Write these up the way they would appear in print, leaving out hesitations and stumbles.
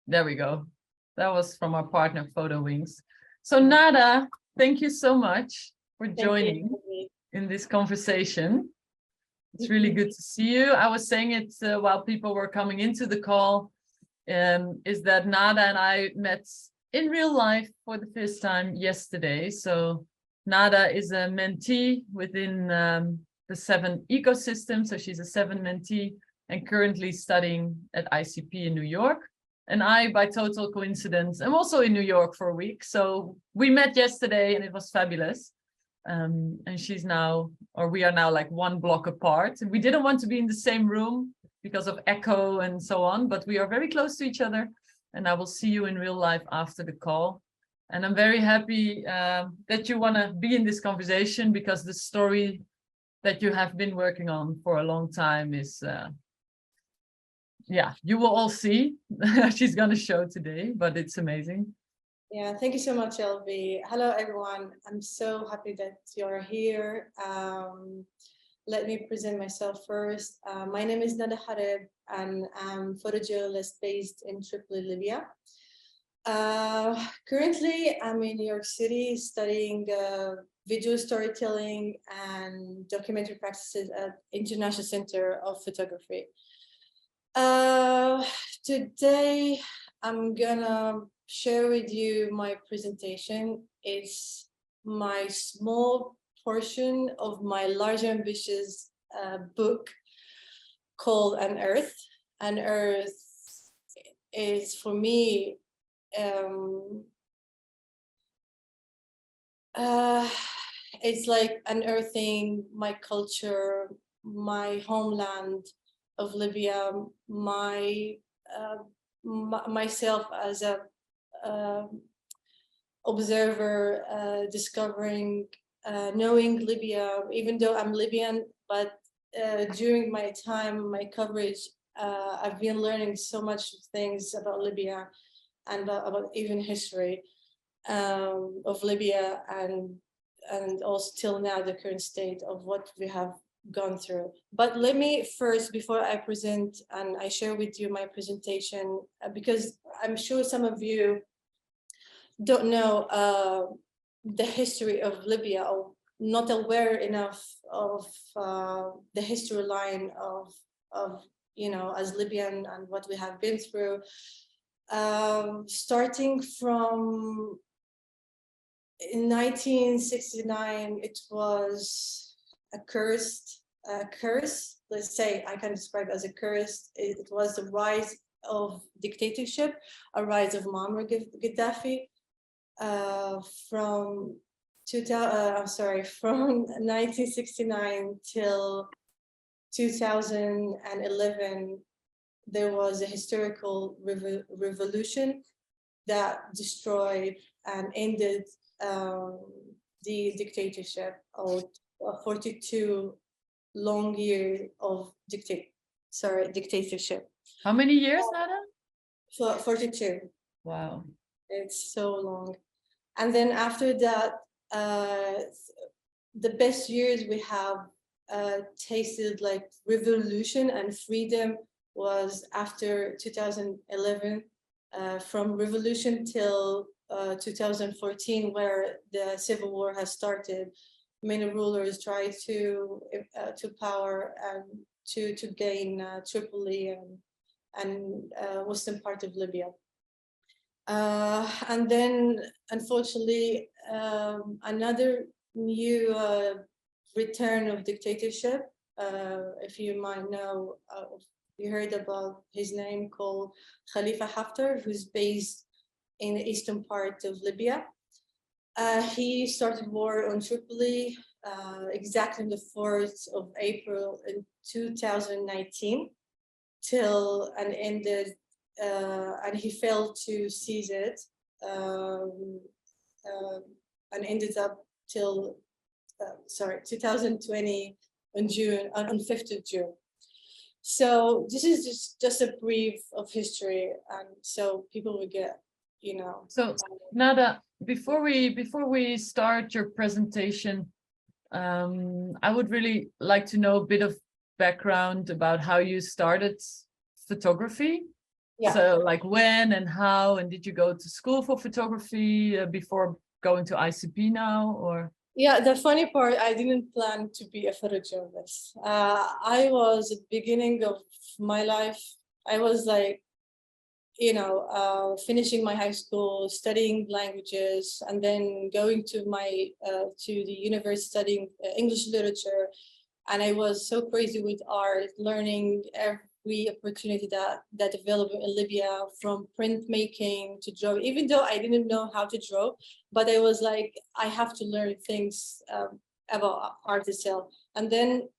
There we go. That was from our partner, Foto Wings. So Nada, thank you so much for joining in this conversation. It's really good to see you. I was saying it while people were coming into the call, is that Nada and I met in real life for the first time yesterday. So Nada is a mentee within the VII ecosystem. So she's a VII mentee and currently studying at ICP in New York. And I, by total coincidence, am also in New York for a week. So we met yesterday and it was fabulous. And she's now, or we are now like one block apart. And we didn't want to be in the same room because of echo and so on, but we are very close to each other. And I will see you in real life after the call. And I'm very happy that you want to be in this conversation, because the story that you have been working on for a long time is, yeah, you will all see. She's going to show today, but it's amazing. Yeah, thank you so much, Ilvy. Hello, everyone. I'm so happy that you're here. Let me present myself first. My name is Nada Harib, and I'm a photojournalist based in Tripoli, Libya. Currently, I'm in New York City studying video storytelling and documentary practices at International Center of Photography. Today, I'm gonna share with you my presentation. It's my small portion of my large ambitious book called An Earth. An Earth is, for me, it's like unearthing my culture, my homeland of Libya, myself as a observer, discovering, knowing Libya, even though I'm Libyan, but during my time, my coverage, I've been learning so much things about Libya and about even history of Libya, and also till now the current state of what we have gone through. But let me first, before I present and I share with you my presentation, because I'm sure some of you don't know the history of Libya, or not aware enough of the history line of you know, as Libyan and what we have been through. Starting from in 1969, it was a curse, let's say, I can describe it as a curse. It was the rise of dictatorship, a rise of Muammar Gaddafi from 1969 till 2011. There was a historical revolution that destroyed and ended the dictatorship of 42 long years of dictatorship. How many years, Nada? 42. Wow. It's so long. And then after that, the best years we have tasted like revolution and freedom was after 2011, from revolution till 2014, where the civil war has started. Many rulers tried to power and to gain Tripoli and western part of Libya. And then, unfortunately, another new return of dictatorship. If you might know, you heard about his name, called Khalifa Haftar, who's based in the eastern part of Libya. He started war on Tripoli exactly on the 4th of April in 2019 till and ended, and he failed to seize it and ended up till 2020 on 5th of June. So this is just a brief of history, and so people will get, you know. So Nada, before we start your presentation, I would really like to know a bit of background about how you started photography. Yeah. So like when and how, and did you go to school for photography before going to ICP now, or? Yeah, the funny part, I didn't plan to be a photojournalist. I was at the beginning of my life, I was like, you know, finishing my high school, studying languages, and then going to the university studying English literature. And I was so crazy with art, learning every opportunity that available in Libya, from printmaking to drawing, even though I didn't know how to draw, but I was like, I have to learn things about art itself. And then,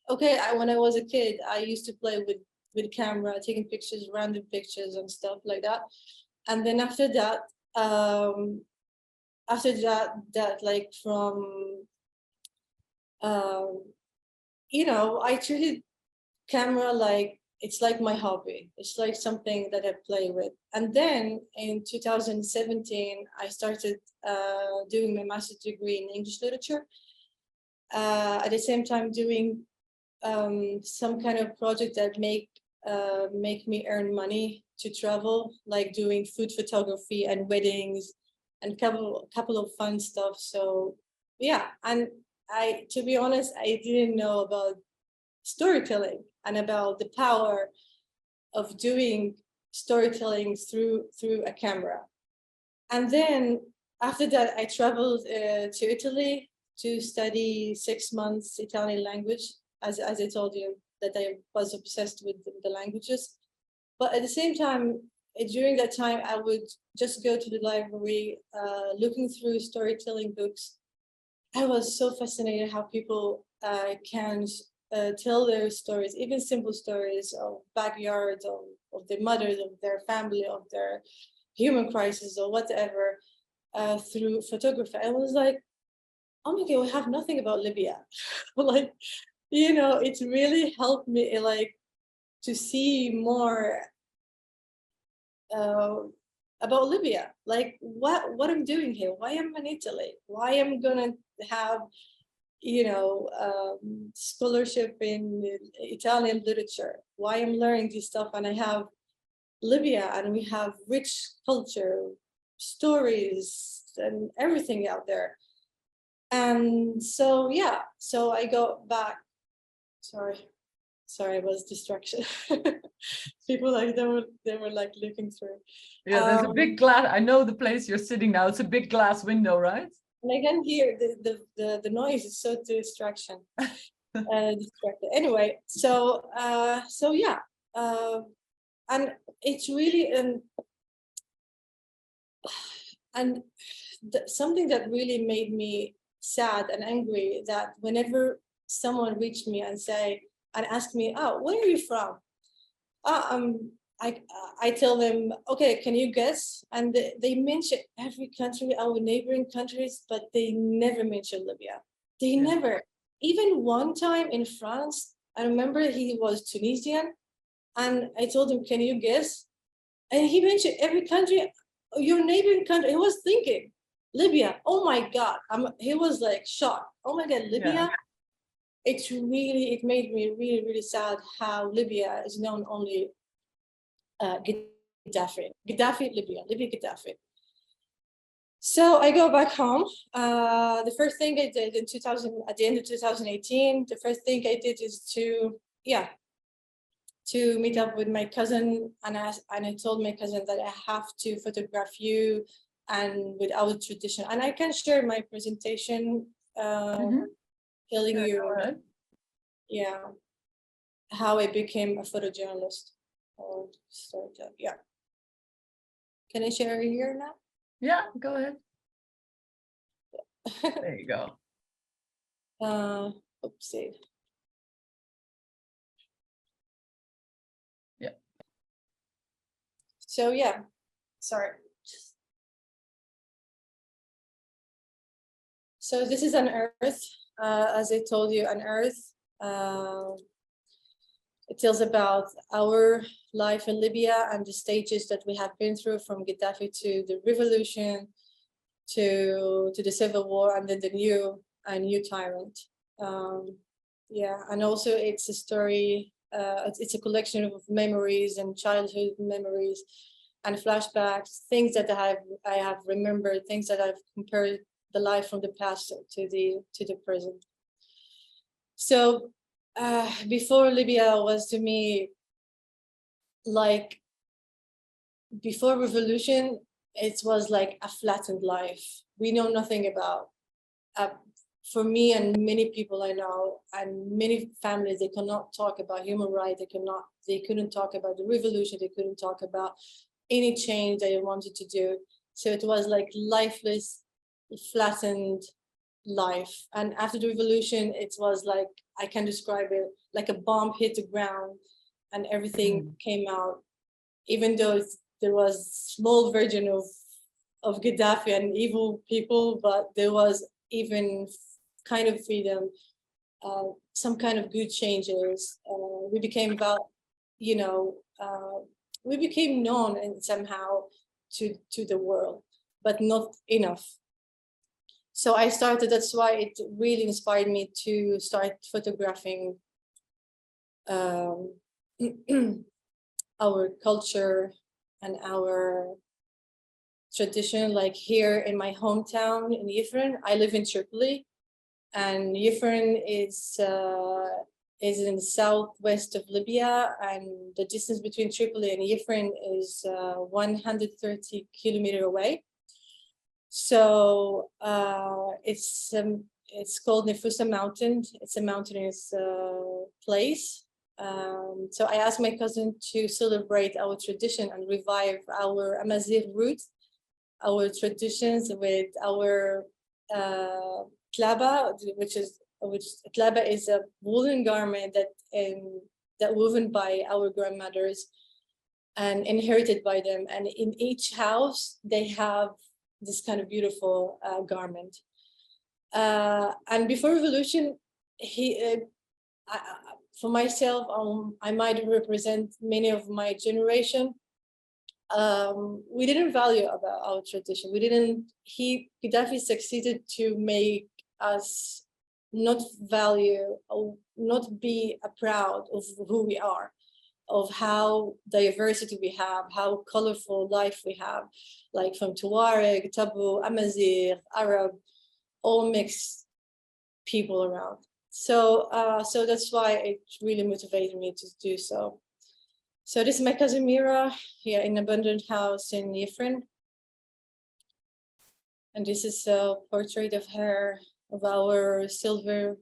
okay, when I was a kid, I used to play with camera, taking pictures, random pictures and stuff like that. And then after that, like from, you know, I treated camera like, it's like my hobby. It's like something that I play with. And then in 2017, I started doing my master's degree in English literature. At the same time doing some kind of project that make me earn money to travel, like doing food photography and weddings and couple of fun stuff. So yeah, and to be honest, I didn't know about storytelling and about the power of doing storytelling through a camera. And then after that, I traveled to Italy to study 6 months Italian language, as I told you, that I was obsessed with the languages. But at the same time, during that time, I would just go to the library, looking through storytelling books. I was so fascinated how people can tell their stories, even simple stories of backyards, of their mothers, of their family, of their human crisis or whatever, through photography. I was like, oh my God, we have nothing about Libya. Like, you know, it really helped me like to see more about Libya. Like what I'm doing here, why am I in Italy? Why am I gonna have, you know, scholarship in Italian literature? Why I'm learning this stuff, and I have Libya and we have rich culture, stories and everything out there. And so, yeah, so I got back, sorry, it was distraction. People like, they were like looking through. Yeah, there's a big glass, I know the place you're sitting now, it's a big glass window, right? And I can hear the noise is so distraction. Distracted. Anyway, so yeah, and it's really and something that really made me sad and angry, that whenever someone reached me and asked me, oh, where are you from? I tell them, okay, can you guess? And they mention every country, our neighboring countries, but they never mention Libya. They never. Even one time in France, I remember he was Tunisian, and I told him, can you guess? And he mentioned every country, your neighboring country. He was thinking, Libya, oh my God. He was like shocked. Oh my God, Libya. Yeah. It made me really, really sad how Libya is known only Gaddafi, Libya, Gaddafi. So I go back home. The first thing I did at the end of 2018, the first thing I did is to meet up with my cousin, and I told my cousin that I have to photograph you and with our tradition. And I can share my presentation, telling you, how I became a photojournalist or storyteller. Yeah. Can I share here now? Yeah, go ahead. There you go. Oopsie. Yeah. So yeah, sorry. So this is an Earth, as I told you, an Earth. It tells about our life in Libya and the stages that we have been through, from Gaddafi to the revolution, to the civil war, and then the new tyrant. Yeah, and also it's a story. It's a collection of memories and childhood memories, and flashbacks, things that I have remembered, things that I've compared the life from the past to the present. So before Libya was to me like, before revolution, it was like a flattened life. We know nothing about. For me and many people I know, and many families, they cannot talk about human rights. They couldn't talk about the revolution. They couldn't talk about any change they wanted to do. So it was like lifeless, flattened life. And after the revolution, it was like, I can describe it like a bomb hit the ground and everything came out. Even though there was small version of Gaddafi and evil people, but there was even kind of freedom, some kind of good changes. We became about, we became known and somehow to the world, but not enough. So I started, that's why it really inspired me to start photographing our culture and our tradition. Like here in my hometown in Yifrin, I live in Tripoli, and Yifrin is in the southwest of Libya, and the distance between Tripoli and Yifrin is 130 kilometers away. So it's called Nefusa Mountain. It's a mountainous place. So I asked my cousin to celebrate our tradition and revive our Amazigh roots, our traditions with our tlaba, which tlaba is a woolen garment that woven by our grandmothers and inherited by them. And in each house, they have this kind of beautiful garment. And before revolution, for myself, I might represent many of my generation. We didn't value about our tradition. Gaddafi succeeded to make us not value or not be proud of who we are, of how diversity we have, how colorful life we have, like from Tuareg, Tabu, Amazigh, Arab, all mixed people around. So that's why it really motivated me to do so. So this is my cousin Mira here in Abundant House in Yifrin. And this is a portrait of her, of our silver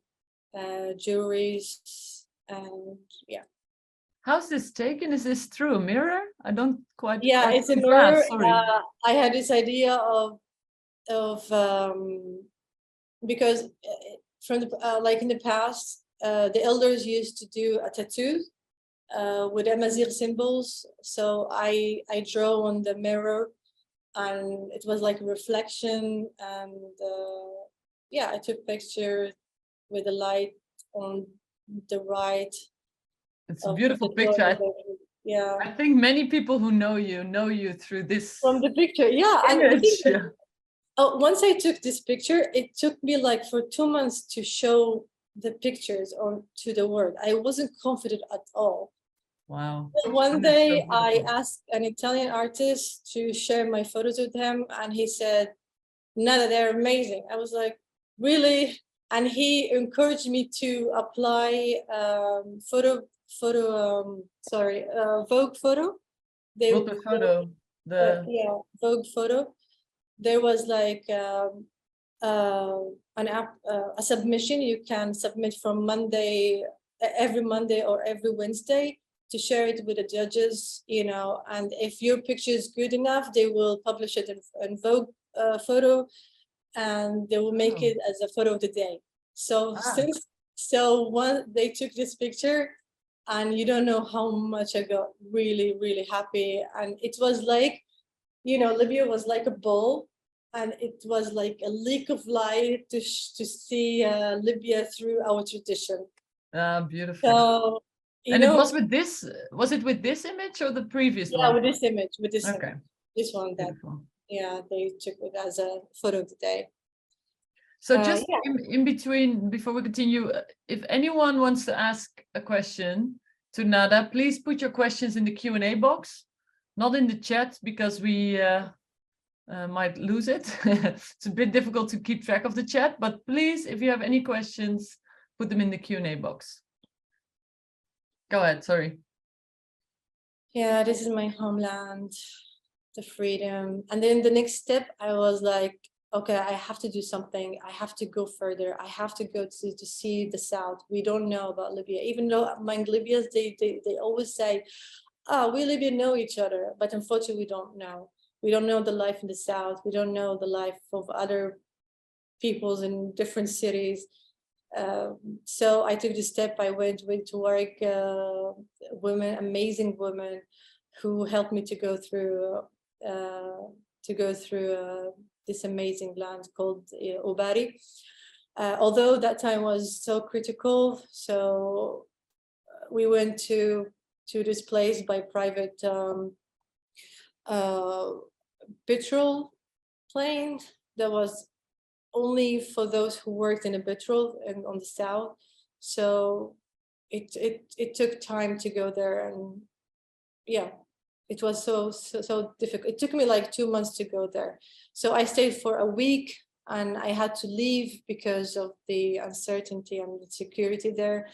jewelries, and yeah. How's this taken? Is this through a mirror? I don't quite. Yeah, it's a mirror. Sorry. I had this idea of because from the like in the past, the elders used to do a tattoo with Amazigh symbols. So I draw on the mirror, and it was like a reflection. And yeah, I took picture with the light on the right. It's a beautiful picture. Yeah, I think many people who know you through this. From the picture, yeah. And I think once I took this picture, it took me like for 2 months to show the pictures or to the world. I wasn't confident at all. Wow. One day I asked an Italian artist to share my photos with him, and he said, Nada, they're amazing. I was like, really? And he encouraged me to apply Vogue Photo. Vogue Photo. Yeah, Vogue Photo. There was like a submission you can submit from every Monday or every Wednesday, to share it with the judges, and if your picture is good enough, they will publish it in Vogue Photo, and they will make it as a photo of the day. So once they took this picture, and you don't know how much I got really, really happy. And it was like, Libya was like a bowl, and it was like a leak of light to see Libya through our tradition. Beautiful. So, and it was with this, was it with this image or the previous one? Yeah, with this image, Okay. image. This one that, they took it as a photo of the day. So just in between, before we continue, if anyone wants to ask a question to Nada, please put your questions in the Q&A box, not in the chat, because we might lose it. It's a bit difficult to keep track of the chat, but please, if you have any questions, put them in the Q&A box. Go ahead, sorry. Yeah, this is my homeland, the freedom. And then the next step, I was like, okay, I have to do something. I have to go further. I have to go to see the South. We don't know about Libya, even though among Libyans, they always say, oh, we Libya know each other, but unfortunately, we don't know. We don't know the life in the South. We don't know the life of other peoples in different cities. So I took the step. I went to work, women, amazing women, who helped me to go through this amazing land called Ubari. Although that time was so critical, so we went to this place by private petrol plane that was only for those who worked in a petrol and on the south. So it took time to go there, and yeah, it was so difficult. It took me like 2 months to go there. So I stayed for a week, and I had to leave because of the uncertainty and the security there.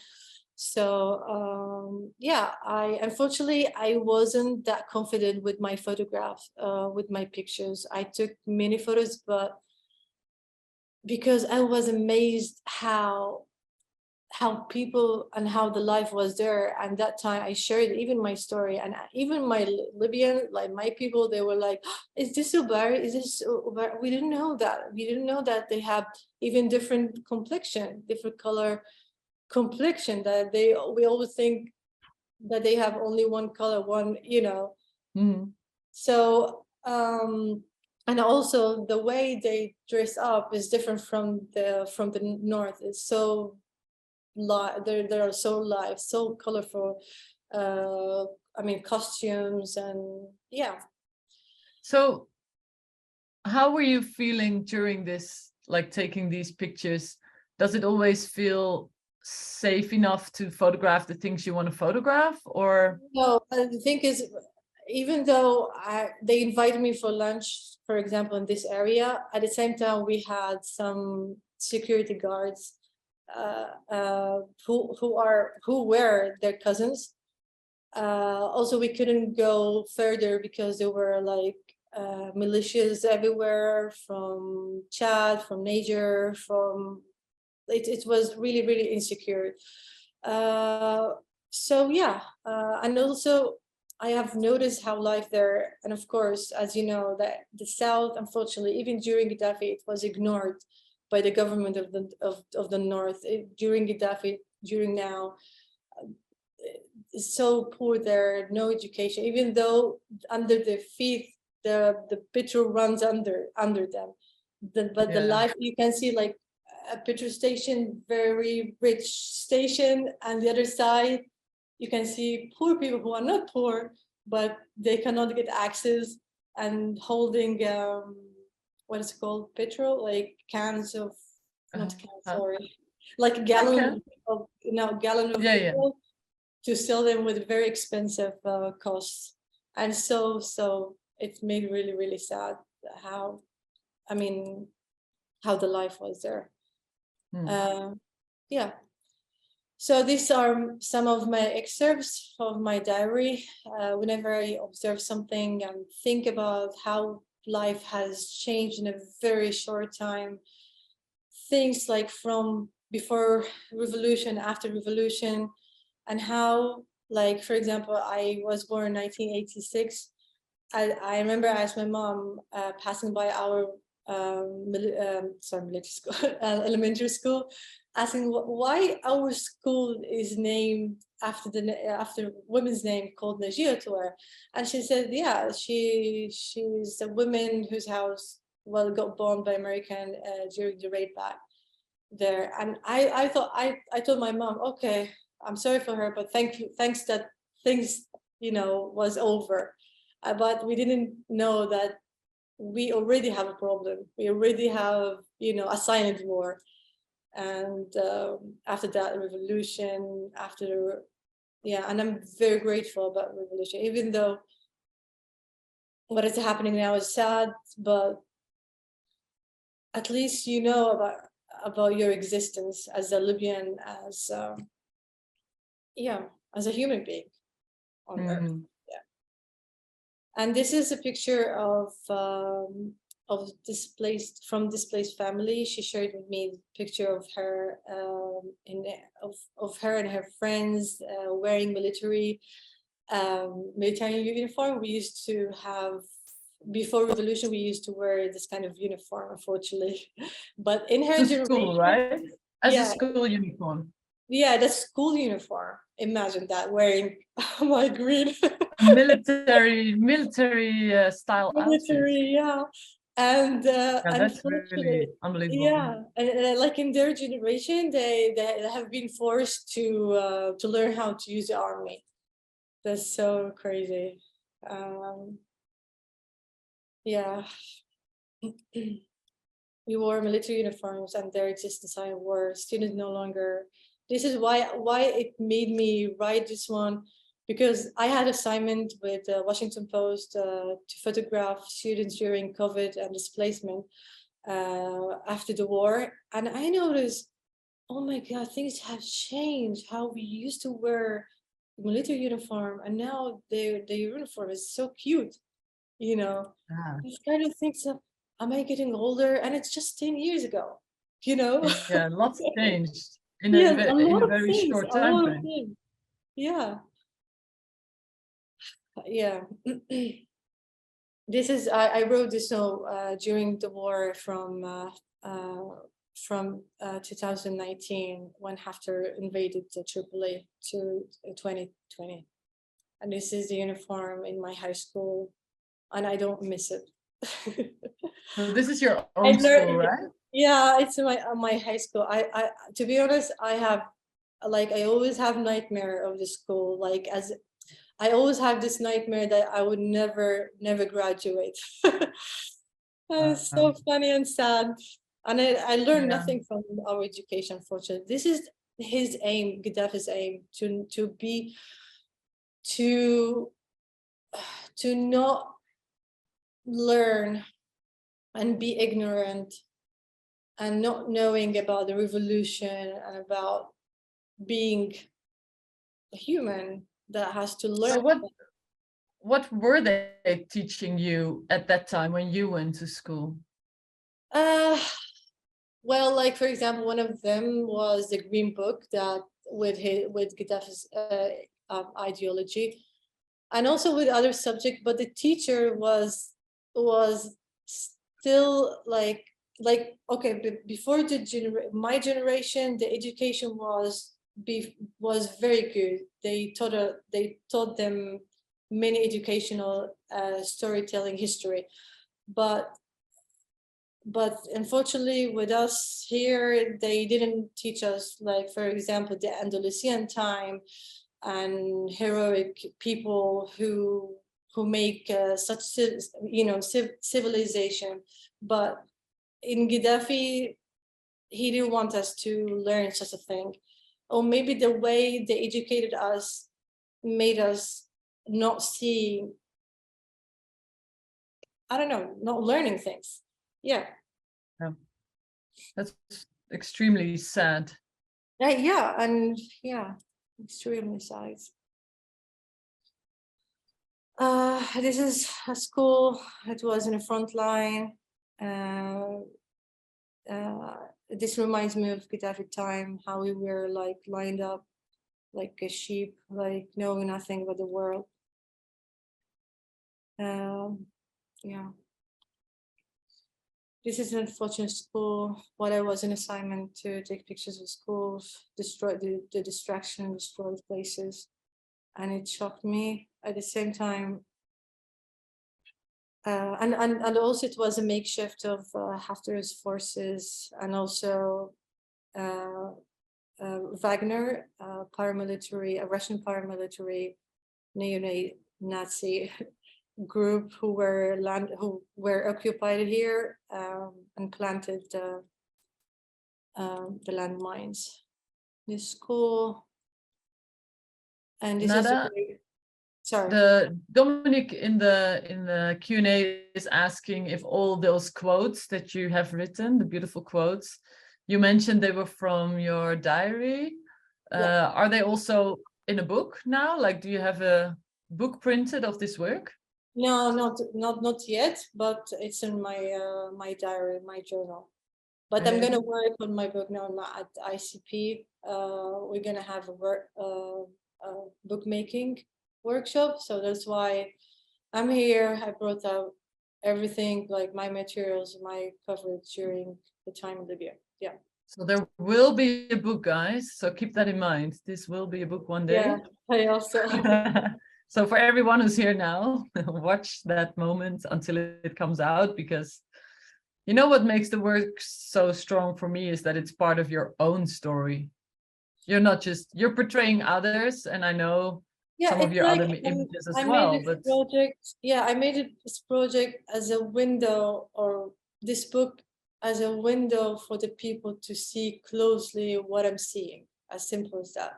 So yeah, unfortunately I wasn't that confident with my photographs, with my pictures. I took many photos, but because I was amazed how people and how the life was there. And that time I shared even my story, and even my Libyan, like my people, they were like, is this Ubari? Is this Ubari? We didn't know that. We didn't know that they have even different complexion, different color complexion, that we always think that they have only one color, So and also the way they dress up is different from the north. It's so they are so live, so colorful. I mean, costumes, and yeah. So how were you feeling during this, like taking these pictures? Does it always feel safe enough to photograph the things you want to photograph, or? No, the thing is, even though they invited me for lunch, for example, in this area, at the same time we had some security guards who were their cousins. Also, we couldn't go further because there were like militias everywhere, from Chad, from Niger, from it was really, really insecure. So yeah, and also I have noticed how life there, and of course, as you know, that the South, unfortunately, even during Gaddafi, it was ignored by the government of the North. During Gaddafi, during now, it's so poor there, no education, even though under their feet the petrol runs under them. But the life, you can see like a petrol station, very rich station, and the other side you can see poor people who are not poor, but they cannot get access, and holding what is it called, petrol, like cans of, not cans, sorry, like a gallon of petrol, to sell them with very expensive costs. And so it's made really, really sad how the life was there. Yeah. So these are some of my excerpts of my diary. Whenever I observe something and think about how life has changed in a very short time, things like from before revolution, after revolution, and how, like, for example, I was born in 1986. I remember I asked my mom, passing by our military school, elementary school, asking why our school is named after after women's name called Njiokiktjien. And she said, yeah, she's a woman whose house got bombed by American during the raid back there. And I thought I told my mom, okay, I'm sorry for her, but thanks that things was over. But we didn't know that we already have a problem. We already have a silent war, and after that revolution, and I'm very grateful about revolution, even though what is happening now is sad, but at least about your existence as a Libyan, as as a human being on Earth. And this is a picture of displaced family. She shared with me the picture of her of her and her friends wearing military uniform. We used to have, before revolution, we used to wear this kind of uniform, unfortunately. But in her generation, school, right? As a school uniform. Yeah, the school uniform. Imagine that, wearing my green military style military, yeah. And that's really unbelievable. Yeah, and like in their generation, they have been forced to learn how to use the army. That's so crazy. Yeah. We wore military uniforms, and their existence I were students no longer. This is why it made me write this one, because I had assignment with the Washington Post to photograph students during COVID and displacement after the war. And I noticed, oh my God, things have changed. How we used to wear military uniform, and now the uniform is so cute, These kind of things of, am I getting older? And it's just 10 years ago, Yeah, lots changed in a very short time frame. Yeah. Yeah. This is, I wrote this during the war from 2019, when Haftar invaded Tripoli, to 2020. And this is the uniform in my high school, and I don't miss it. So this is your own school, right? Yeah, it's my high school. I to be honest, I always have nightmare of the school. As I always have this nightmare that I would never graduate. It's so funny and sad. And I learned nothing from our education, unfortunately. This is his aim, Gaddafi's aim, to not learn and be ignorant and not knowing about the revolution and about being a human that has to learn. So what were they teaching you at that time when you went to school? Well, like for example, one of them was the Green Book, that with Gaddafi's ideology, and also with other subjects. But the teacher was still like okay. Before my generation, the education was very good. They taught them many educational storytelling history, but unfortunately with us here, they didn't teach us, like for example, the Andalusian time and heroic people who make such civilization. But in Gaddafi, he didn't want us to learn such a thing, or maybe the way they educated us made us not see, I don't know, not learning things. Yeah. That's extremely sad. Yeah, and yeah, extremely sad. This is a school. It was in the front line. This reminds me of Gaddafi time, how we were like lined up like a sheep, like knowing nothing about the world. Yeah. this is an unfortunate school. What I was an assignment to take pictures of schools, destroy the distraction, destroyed places, and it shocked me. At the same time, and also it was a makeshift of Haftar's forces, and also Wagner, paramilitary, a Russian paramilitary neo-Nazi group who were occupied here and planted the landmines. This school, and this Nada, sorry. the Dominic in the Q&A is asking if all those quotes that you have written, the beautiful quotes, you mentioned they were from your diary. Yeah. Are they also in a book now? Like, do you have a book printed of this work? No, not yet, but it's in my my diary, my journal. But I'm gonna work on my book now at ICP. We're gonna have a bookmaking workshop, so that's why I'm here. I brought out everything, like my materials, my coverage during the time in Libya. Yeah. So there will be a book, guys. So keep that in mind. This will be a book one day. Yeah, I also. So for everyone who's here now, watch that moment until it comes out, because you know what makes the work so strong for me is that it's part of your own story. You're not just, you're portraying others, and I know some of your other images as well. But I made this project as a window, or this book as a window for the people to see closely what I'm seeing. As simple as that.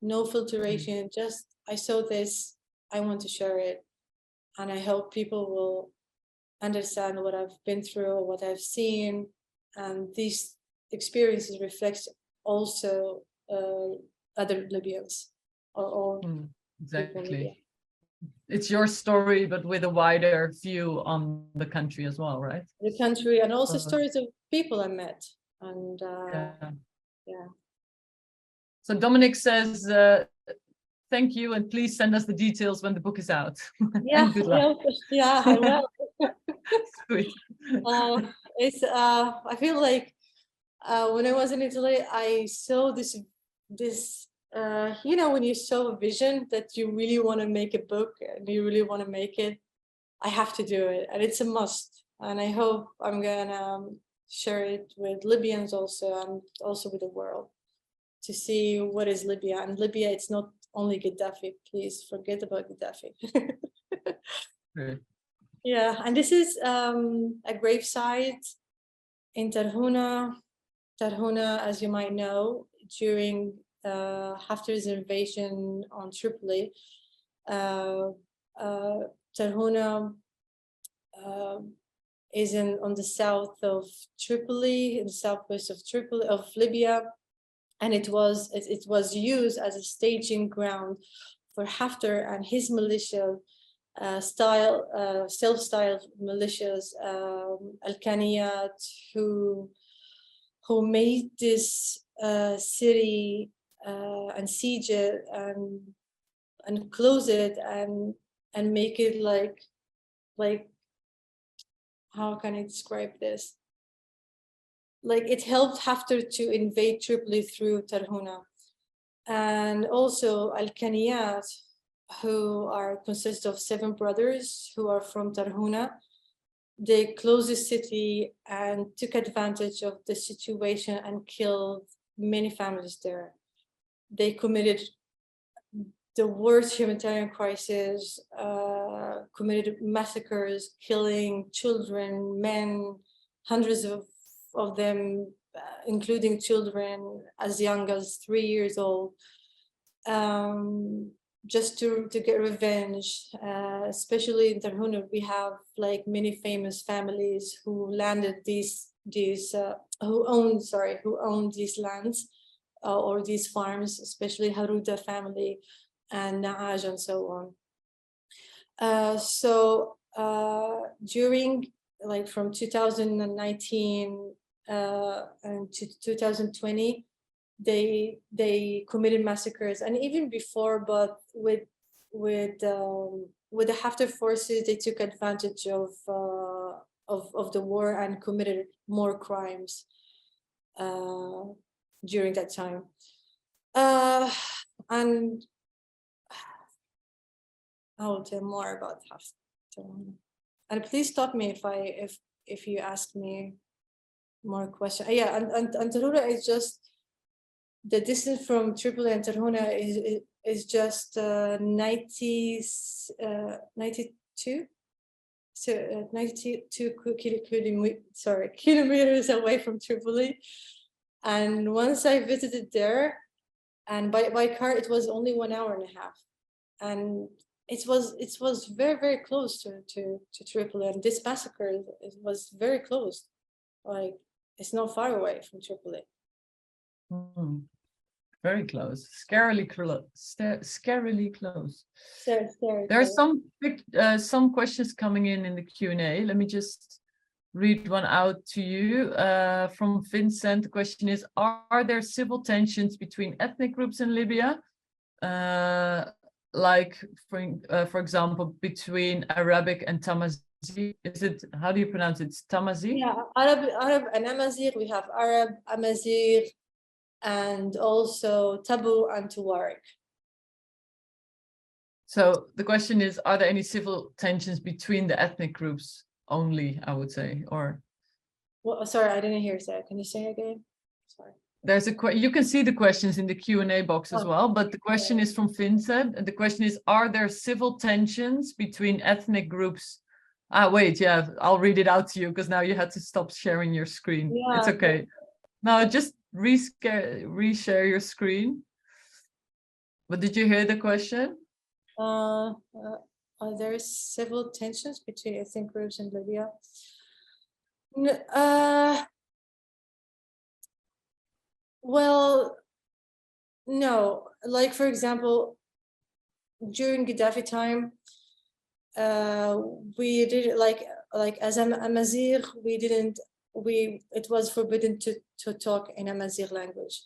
No filtration, just I saw this, I want to share it, and I hope people will understand what I've been through, what I've seen, and these experiences reflect also other Libyans or exactly. It's your story, but with a wider view on the country as well, right? The country, and also stories of people I met, and yeah. So Dominic says, thank you, and please send us the details when the book is out. Yeah, and good luck. Yeah, I will. Sweet. I feel like when I was in Italy, I saw this you know, when you saw a vision that you really want to make a book and you really want to make it, I have to do it, and it's a must. And I hope I'm gonna share it with Libyans also, and also with the world, to see what is Libya. And Libya, it's not only Gaddafi. Please forget about Gaddafi. Yeah, and this is a gravesite in Tarhuna. Tarhuna, as you might know, during Haftar's invasion on Tripoli, Tarhuna is on the south of Tripoli, in the southwest of Tripoli, of Libya, and it was used as a staging ground for Haftar and his militia, self-styled militias, Al-Kaniyat, who made this city and siege it and close it and make it like how can I describe this? Like, it helped Haftar to invade Tripoli through Tarhuna. And also Al-Kaniyat, who consist of 7 brothers who are from Tarhuna. They closed the city and took advantage of the situation and killed many families there. They committed the worst humanitarian crisis, committed massacres, killing children, men, hundreds of them, including children as young as 3 years old, just to get revenge. Especially in Tarhuna, we have like many famous families who landed who owned these lands or these farms, especially Haruda family and Naaj and so on. During like from 2019 and to 2020, they committed massacres, and even before, but with the Haftar forces, they took advantage of of the war and committed more crimes during that time. And I will tell more about Haftar. And please stop me if you ask me more questions. Yeah, and Tarhuna is just the distance from Tripoli and Tarhuna is just 92. So 92 kilometers away from Tripoli. And once I visited there, and by car it was only 1 hour and a half, and it was very, very close to Tripoli. And this massacre, it was very close, like it's not far away from Tripoli. Very close, scarily close. Scarily close. There are some questions coming in the Q&A. Let me just read one out to you from Vincent. The question is: are there civil tensions between ethnic groups in Libya? Like for example, between Arabic and Tamazight? Is it, how do you pronounce it? Tamazight? Yeah, Arab and Amazigh. We have Arab, Amazigh, and also Tabu and Tuareg. So the question is, are there any civil tensions between the ethnic groups only, I would say, or? Well, sorry, I didn't hear that. Can you say again? Sorry. There's you can see the questions in the Q&A box as well, but the question is from Vincent, and the question is: are there civil tensions between ethnic groups? Wait, yeah, I'll read it out to you because now you had to stop sharing your screen. Yeah, it's okay. No, just reshare your screen. But did you hear the question? Are there civil tensions between ethnic groups in Libya? Well, no. Like, for example, during Gaddafi time, we did like as Amazigh, it was forbidden to talk in Amazigh language.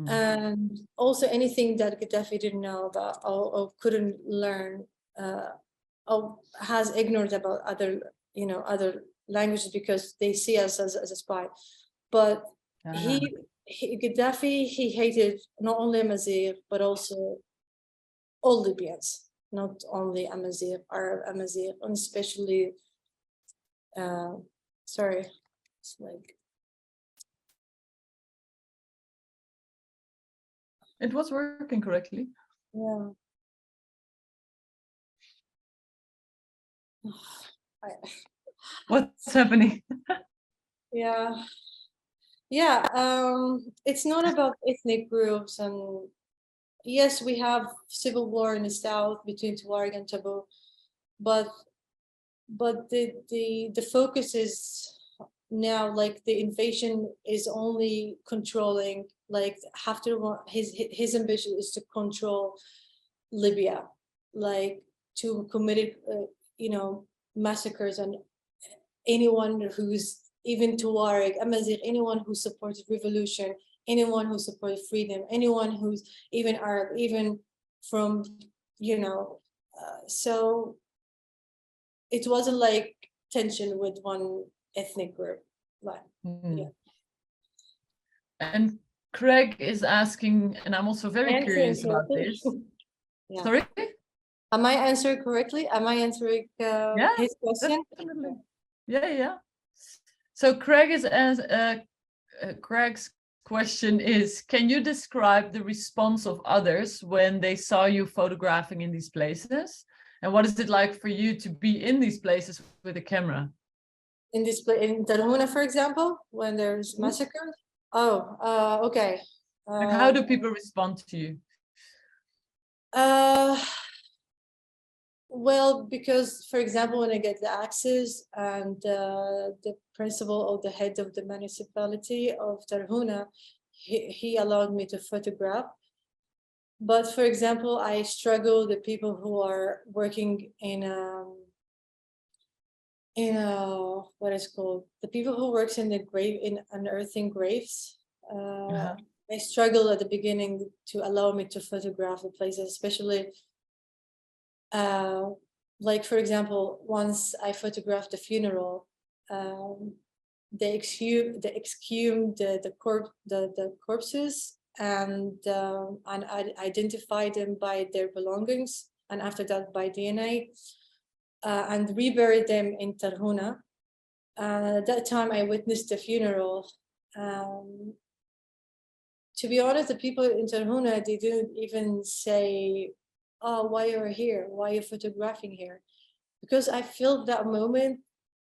And also anything that Gaddafi didn't know about or couldn't learn or has ignorant about other languages because they see us as a spy. But Gaddafi, he hated not only Amazigh but also all Libyans, not only Amazigh, Arab Amazigh, and especially sorry, it's like it was working correctly. Yeah. What's happening? Yeah. It's not about ethnic groups, and yes, we have civil war in the south between Tuareg and Tabu, but the focus is now like the invasion is only controlling, like Haftar, his ambition is to control Libya, like to commit massacres on anyone who's even Tuareg, Amazigh, anyone who supports revolution, anyone who supports freedom, anyone who's even Arab, even from so it wasn't like tension with one ethnic group. Like, yeah. And Craig is asking, and I'm also very curious about this. Yeah. Sorry? Am I answering correctly? Am I answering his question? Definitely. Yeah. So Craig is Craig's question is: can you describe the response of others when they saw you photographing in these places? And what is it like for you to be in these places with a camera? In this place, in Tarhuna, for example, when there's massacres? Oh, okay. Like, how do people respond to you? Well, because, for example, when I get the access and the principal or the head of the municipality of Tarhuna, he allowed me to photograph. But for example, I struggle the people who are working in what is called, the people who works in the grave, in unearthing graves. I struggled at the beginning to allow me to photograph the places, especially like, for example, once I photographed a funeral, they exhumed the corpses, and I identified them by their belongings, and after that by DNA, and reburied them in Tarhuna. At that time, I witnessed the funeral. To be honest, the people in Tarhuna, they didn't even say, "Oh, why you're here? Why you're photographing here?" Because I felt that moment,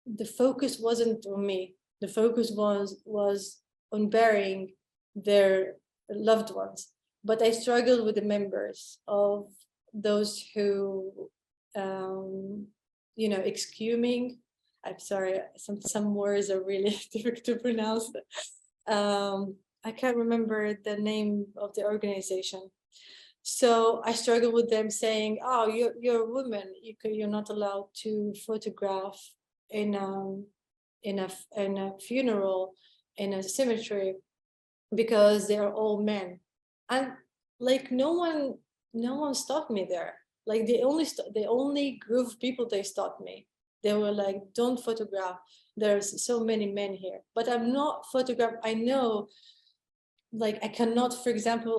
the focus wasn't on me. The focus was on burying their loved ones. But I struggled with the members of those who, exhuming. I'm sorry, some words are really difficult to pronounce. I can't remember the name of the organization. So I struggle with them saying, "Oh, you're a woman. You're not allowed to photograph in a funeral, in a cemetery, because they are all men." And like no one stopped me there. Like the only group of people they stopped me. They were like, "Don't photograph. There's so many men here." But I'm not photograph. I know, like I cannot. For example,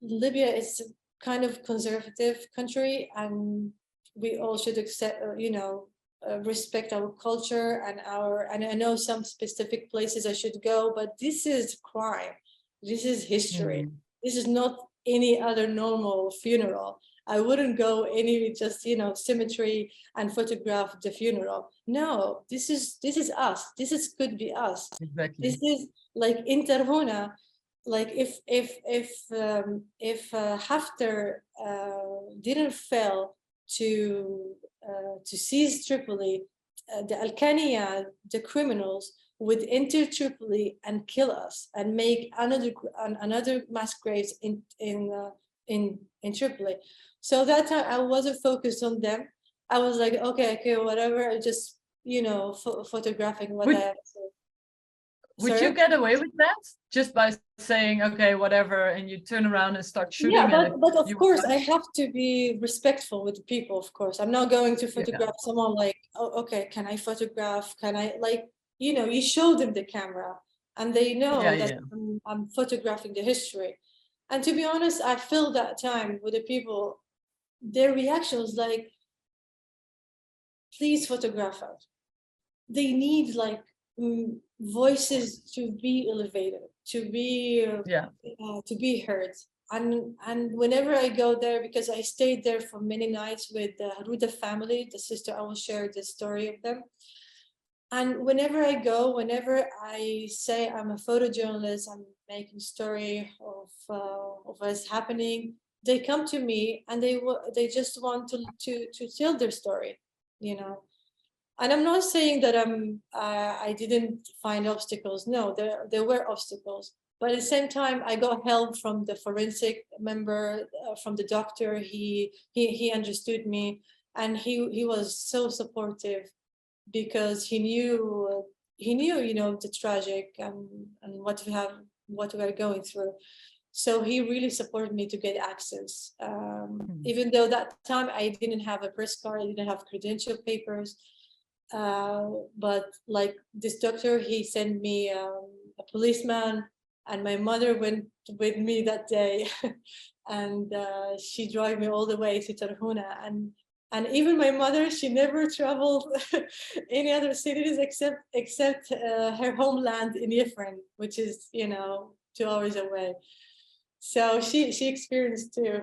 Libya is kind of conservative country, and we all should accept, respect our culture and I know some specific places I should go, but this is crime. This is history. This is not any other normal funeral. I wouldn't go any just cemetery and photograph the funeral. No, this is us. Could be us. Exactly. This is like in Tarhuna. Like if Haftar didn't fail to seize Tripoli, the Al-Qania, the criminals, would enter Tripoli and kill us and make another mass graves in Tripoli. So that time I wasn't focused on them. I was like, okay, whatever. I just photographing what I have to say. Would you get away with that just by saying, okay, whatever, and you turn around and start shooting? Yeah, but of course I have to be respectful with the people. Of course, I'm not going to photograph someone like, "Oh, okay, can I photograph? Can I you show them the camera and they know that I'm photographing the history." And to be honest, I feel that time with the people, their reaction was like, "Please photograph us." They need like voices to be elevated, to be heard. And whenever I go there, because I stayed there for many nights with the Haruda family, the sister, I will share the story of them. And whenever I go, whenever I say I'm a photojournalist, I'm making story of what's happening, they come to me and they just want to tell their story, And I'm not saying that I didn't find obstacles. No, there were obstacles. But at the same time, I got help from the forensic member, from the doctor. He understood me, and he was so supportive because he knew the tragic and what we are going through. So he really supported me to get access. Even though that time I didn't have a press card, I didn't have credential papers. But like this doctor, he sent me a policeman, and my mother went with me that day, and she drove me all the way to Tarhuna. And even my mother, she never traveled any other cities except her homeland in Yifrin, which is 2 hours away. So she experienced too.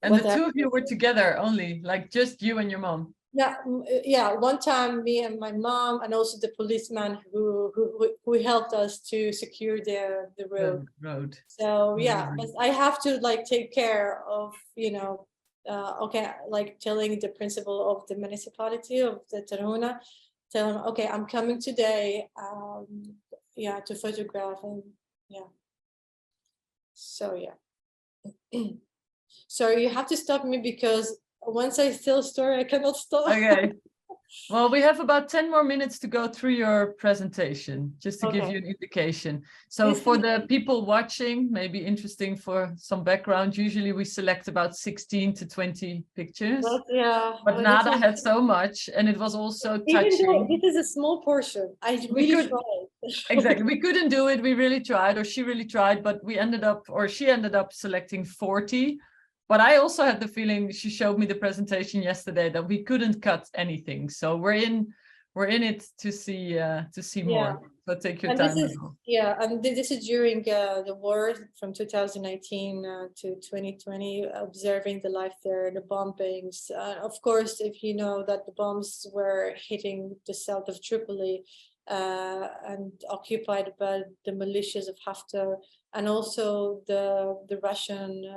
And the two of you were together only, like just you and your mom? Yeah. One time, me and my mom, and also the policeman who helped us to secure the road. So yeah, but I have to like take care of like telling the principal of the municipality of the Tarhuna, tell him, okay, I'm coming today, to photograph, and so sorry, you have to stop me because once I tell a story, I cannot stop. Okay. Well, we have about 10 more minutes to go through your presentation, just to give Okay. you an indication. So for the people watching, maybe interesting for some background, usually we select about 16 to 20 pictures. Yeah, But Nada had so much, and it was also even though touching. this is a small portion, I really tried. Exactly. We couldn't do it. We really tried, or she really tried, but we ended up, or she ended up selecting 40. But I also had the feeling, she showed me the presentation yesterday, that we couldn't cut anything. So we're in it to see more. So take your And time. this is during the war from 2019 to 2020, observing the life there, the bombings. Of course, if you know that the bombs were hitting the south of Tripoli and occupied by the militias of Haftar, and also the Russian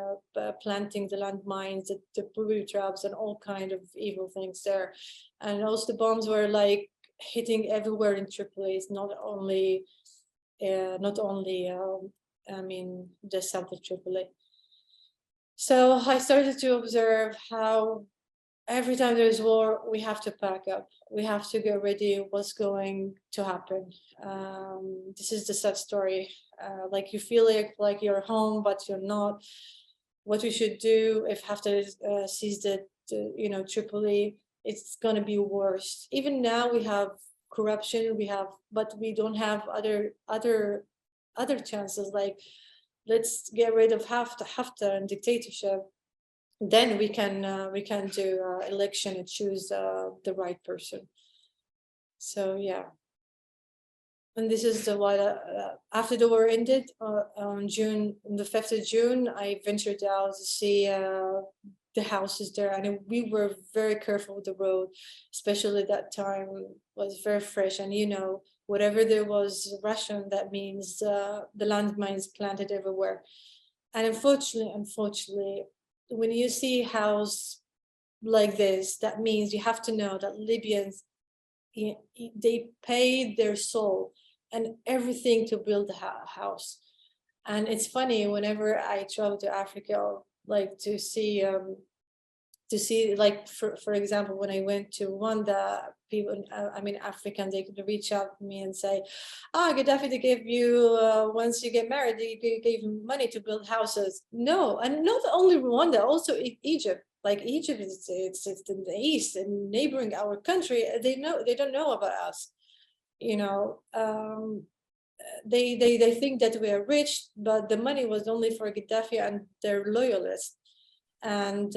planting the landmines, the booby traps, and all kind of evil things there. And also the bombs were like hitting everywhere in Tripoli. It's not only I mean, the south of Tripoli. So I started to observe how every time there's war, we have to pack up. We have to get ready what's going to happen. This is the sad story. Like you feel like you're home, but you're not. What we should do if Haftar seized Tripoli, it's going to be worse. Even now we have corruption, but we don't have other chances. Like, let's get rid of Haftar and dictatorship. Then we can do election and choose the right person. So yeah. And this is what after the war ended on the 5th of June, I ventured out to see the houses there, and we were very careful with the road, especially that time was very fresh. And whatever there was Russian, that means the landmines planted everywhere. And unfortunately, when you see a house like this, that means you have to know that Libyans, they paid their soul and everything to build a house. And it's funny, whenever I travel to Africa, like to see like for example, when I went to Rwanda, people, African, they could reach out to me and say, Gaddafi, they gave you once you get married, they gave you money to build houses. No, and not only Rwanda, also Egypt. Like Egypt, it's in the east and neighboring our country. They don't know about us. They think that we are rich, but the money was only for Gaddafi and their loyalists. And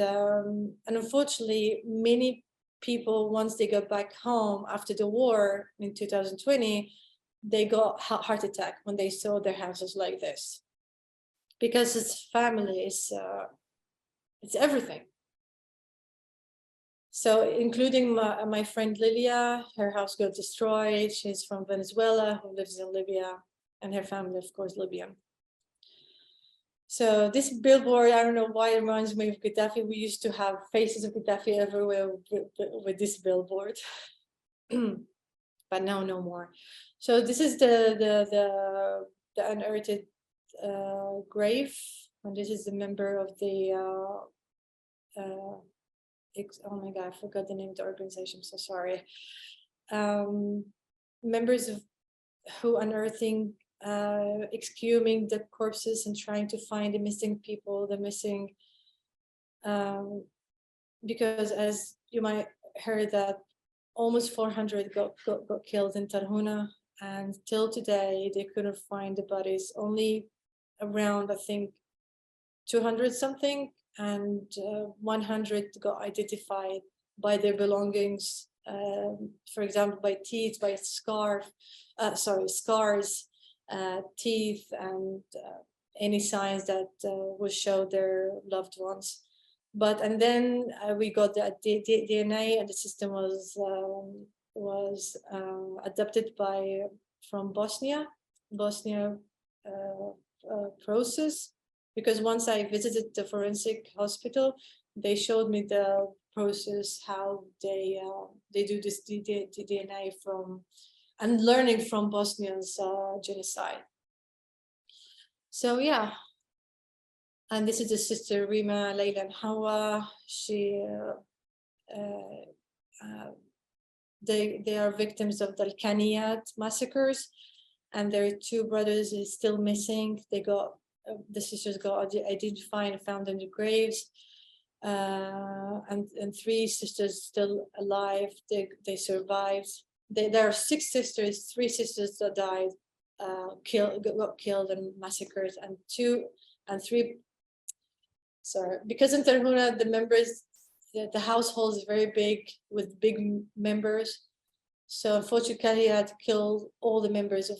unfortunately, many people, once they go back home after the war in 2020, they got heart attack when they saw their houses like this, because it's family, it's everything. So including my friend Lilia, her house got destroyed. She's from Venezuela, who lives in Libya, and her family, of course, Libyan. So this billboard, I don't know why it reminds me of Gaddafi. We used to have faces of Gaddafi everywhere with this billboard, but now no more. So this is the unearthed grave, and this is the member of the oh my God, I forgot the name of the organization, I'm so sorry. Members of who unearthing, exhuming the corpses and trying to find the missing people, because as you might heard that almost 400 got killed in Tarhuna, and till today they couldn't find the bodies. Only around, I think, 200 something, and 100 got identified by their belongings, for example, by teeth, by scars, teeth, and any signs that would show their loved ones. And then we got the DNA, and the system was adopted from Bosnia process. Because once I visited the forensic hospital, they showed me the process, how they do this DNA from, and learning from Bosnia's genocide. So yeah, and this is the sister Rima, Leila, and Hawa. She They are victims of the Al-Kaniyat massacres, and their two brothers is still missing. They got the sisters got identified and found in the graves, and three sisters still alive. They survived. There are six sisters, three sisters that died, got killed and massacred, and three. Sorry, because in Tarhuna the members, the household is very big with big members. So unfortunately, he had killed all the members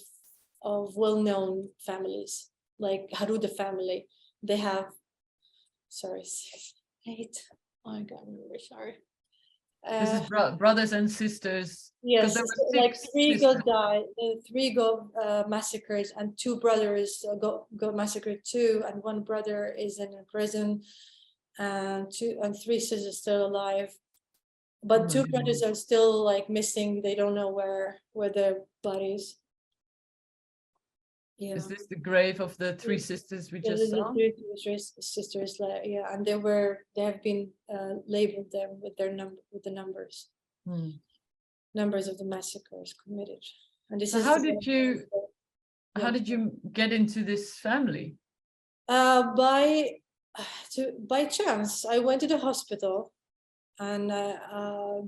of well-known families, like Haruda family. They have, sorry, 8. Oh, I can't remember. Sorry. This is brothers and sisters. Yes, like 3 sisters. got died, 3 got massacred, and 2 brothers got massacred too, and 1 brother is in a prison, and 3 sisters still alive. But 2 brothers are still like missing. They don't know where their bodies. Yeah. Is this the grave of the 3 sisters we just saw? The 3 sisters, yeah, and they have been labeled them with the numbers. Numbers of the massacres committed. And this so is how did you get into this family? By chance. I went to the hospital, and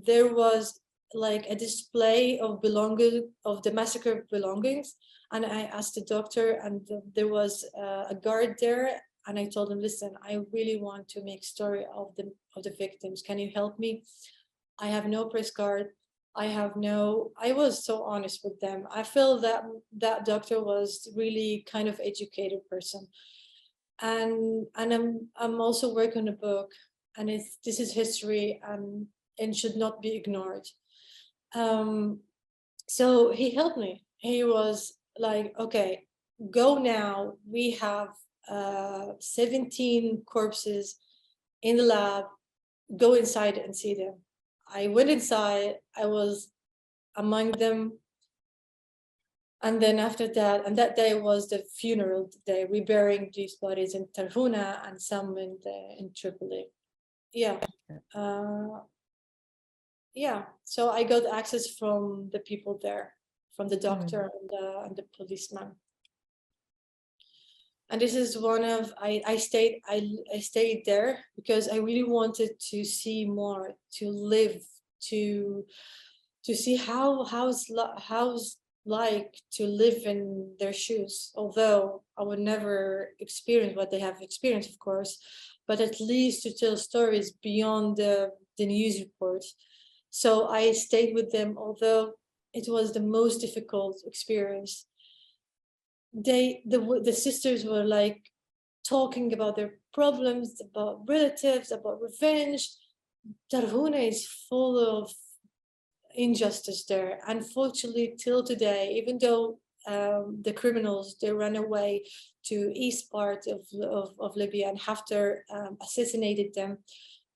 there was like a display of the massacre belongings, and I asked the doctor, and there was a guard there, and I told him, listen, I really want to make story of the victims. Can you help me? I have no press card. I was so honest with them. I feel that doctor was really kind of educated person. And I'm also working on a book, and this is history, and should not be ignored. So he helped me. He was like, okay, go now. We have 17 corpses in the lab. Go inside and see them. I went inside. I was among them. And then after that, and that day was the funeral day. We burying these bodies in Tarhuna and some in Tripoli. Yeah. Yeah. So I got access from the people there, from the doctor and the policeman. And this is one of I stayed there because I really wanted to see more, to live, to see how's like to live in their shoes. Although I would never experience what they have experienced, of course, but at least to tell stories beyond the news reports. So I stayed with them, although it was the most difficult experience. The sisters were like talking about their problems, about relatives, about revenge. Tarhuna is full of injustice there. Unfortunately, till today, even though the criminals, they ran away to east part of Libya, and Haftar assassinated them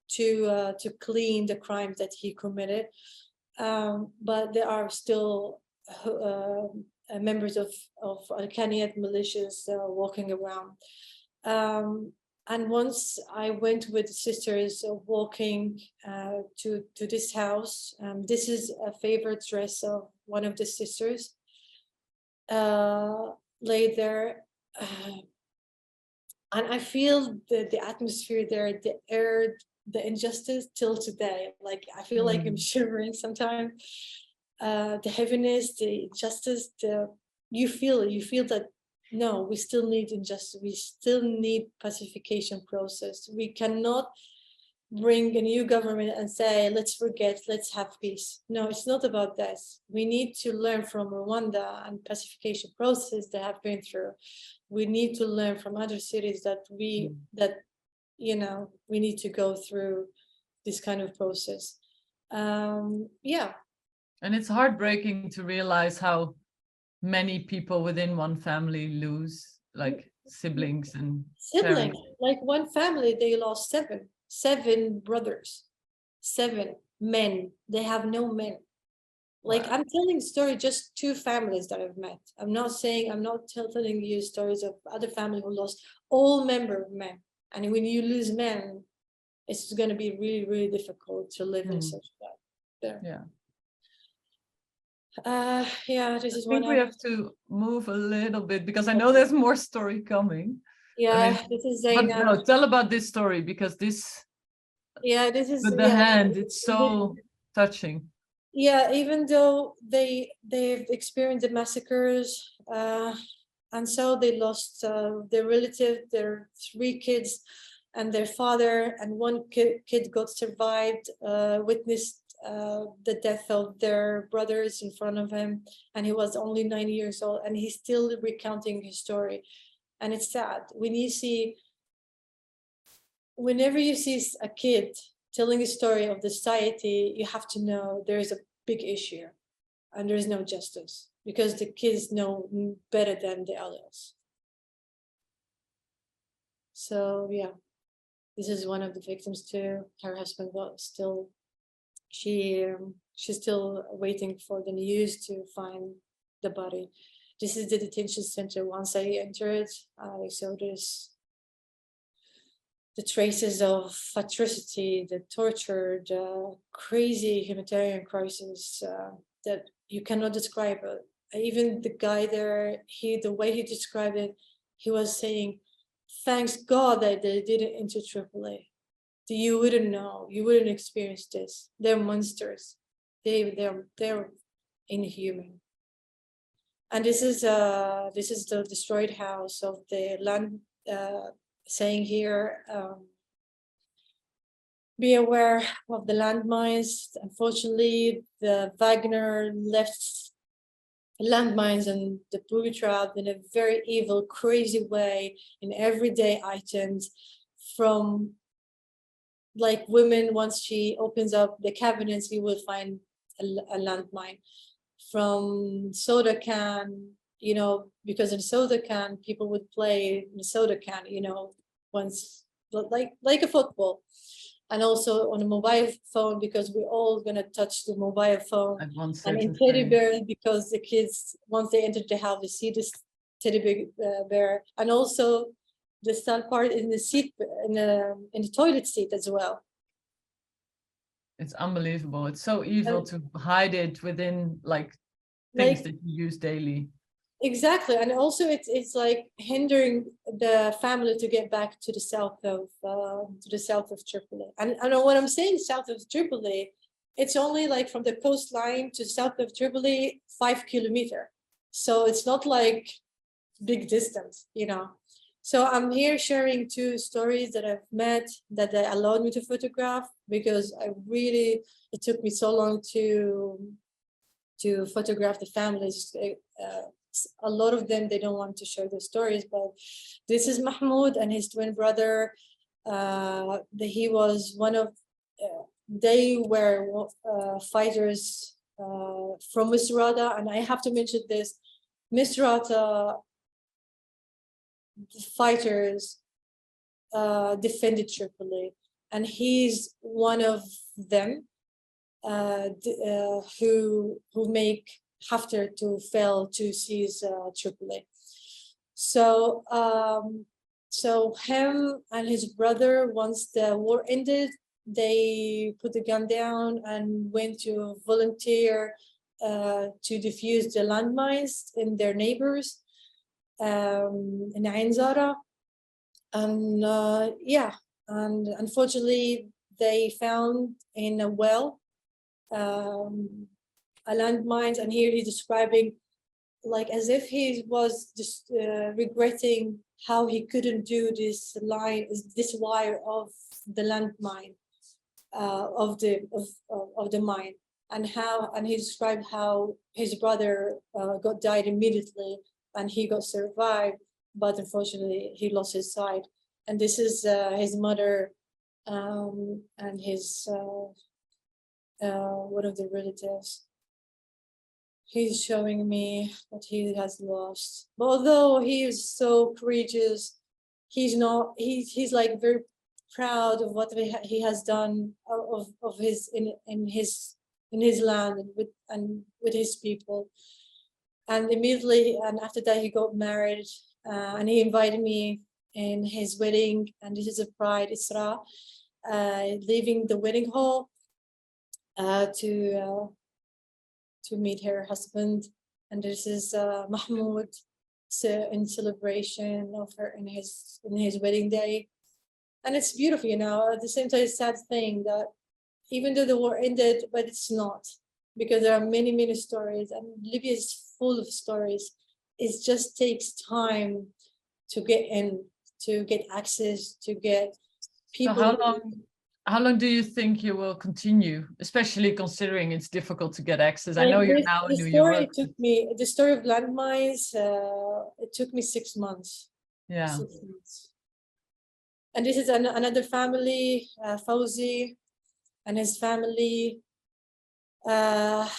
to clean the crimes that he committed. But there are still members of Al-Kaniyat militias walking around. And once I went with the sisters walking to this house. This is a favorite dress of one of the sisters. Laid there. And I feel the atmosphere there, the air, the injustice till today. Like I feel like I'm shivering sometimes. The heaviness, the injustice, you feel that no, we still need injustice. We still need pacification process. We cannot bring a new government and say, let's forget, let's have peace. No, it's not about this. We need to learn from Rwanda and pacification process they have been through. We need to learn from other cities that we need to go through this kind of process. Yeah. And it's heartbreaking to realize how many people within one family lose, like siblings and parents. Like one family, they lost 7 brothers, 7 men. They have no men. Like I'm telling story, just 2 families that I've met. I'm not telling you stories of other family who lost all member of men. And when you lose men, it's going to be really, really difficult to live in such that there. Yeah. Yeah, this is I think one we of, have to move a little bit because I know there's more story coming. yeah, this is but Zainab. no, tell about this story because this, Yeah, this is, with the yeah. hand, it's so touching. Yeah, even though they've experienced the massacres, and so they lost their relative, their 3 kids, and their father, and one kid got survived, witnessed the death of their brothers in front of him, and he was only 9 years old, and he's still recounting his story, and it's sad. When you see, whenever you see a kid telling a story of the society, you have to know there is a big issue and there is no justice because the kids know better than the adults. So yeah, this is one of the victims too. Her husband was still, she's still waiting for the news to find the body. This is the detention center. Once I entered, I saw this, the traces of atrocity, the torture, the crazy humanitarian crisis that you cannot describe it. Even the guy there, the way he described it, he was saying, thanks God that they didn't enter AAA. You wouldn't know, you wouldn't experience this. They're monsters. They're inhuman. And this is the destroyed house of the land, saying here, be aware of the landmines. Unfortunately, the Wagner left landmines and the booby trap in a very evil, crazy way in everyday items. From like women, once she opens up the cabinets, you will find a landmine. From soda can, you know, because in soda can, people would play in soda can, you know, once, like a football. And also on a mobile phone, because we're all gonna touch the mobile phone. At one And in certain teddy frame. bears, because the kids, once they enter the house, they see this teddy bear. And also the sad part in the seat, in the toilet seat as well. It's unbelievable. It's so evil to hide it within like things that you use daily. Exactly, and also it's like hindering the family to get back to the south of Tripoli. And I know what I'm saying, south of Tripoli, it's only like from the coastline to south of Tripoli 5 kilometers. So it's not like big distance, you know. So I'm here sharing 2 stories that I've met that they allowed me to photograph, because it took me so long to photograph the families. A lot of them, they don't want to share their stories, but this is Mahmoud and his twin brother. He was one of, they were fighters from Misrata, and I have to mention this, Misrata fighters defended Tripoli, and he's one of them who make Haftar to fail to seize Tripoli. So so him and his brother, once the war ended, they put the gun down and went to volunteer to defuse the landmines in their neighbors in Ain Zara. And yeah, and unfortunately they found in a well a landmines, and here he's describing like as if he was just regretting how he couldn't do this wire of the landmine of the mine, and he described how his brother died immediately and he got survived, but unfortunately he lost his sight. And this is his mother and his one of the relatives. He's showing me what he has lost. But although he is so courageous, he's not. He's like very proud of what he has done of his in his land and with his people. And immediately, and after that, he got married, and he invited me in his wedding. And this is a bride, Isra, leaving the wedding hall to to meet her husband. And this is Mahmoud, so in celebration of her in his wedding day. And it's beautiful, you know. At the same time, it's a sad thing that even though the war ended, but it's not, because there are many, many stories, and Libya is full of stories. It just takes time to get in, to get access, to get people. So how long do you think you will continue, especially considering it's difficult to get access? I know you're now in New York. The story of landmines, it took me 6 months. Yeah. 6 months. And this is another family, Fauzi and his family. But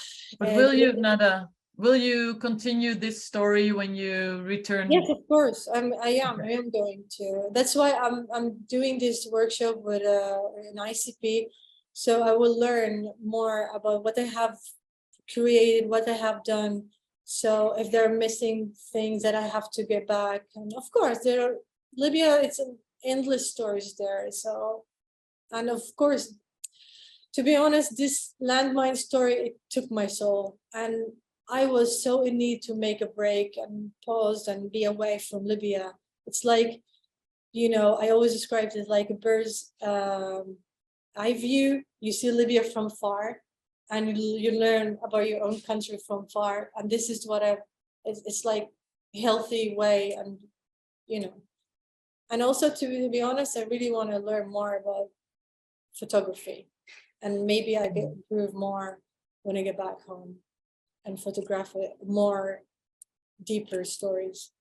will you, Nada, will you continue this story when you return? Yes, of course. I am going to. That's why I'm doing this workshop with an ICP, so I will learn more about what I have created, what I have done. So if there are missing things that I have to get back, and of course Libya, it's endless stories there. So, and of course, to be honest, this landmine story, it took my soul, and I was so in need to make a break and pause and be away from Libya. It's like, you know, I always describe it like a bird's eye view. You see Libya from far, and you learn about your own country from far. And this is what it's like a healthy way, and you know. And also, to be honest, I really want to learn more about photography, and maybe I can improve more when I get back home and photograph it more deeper stories.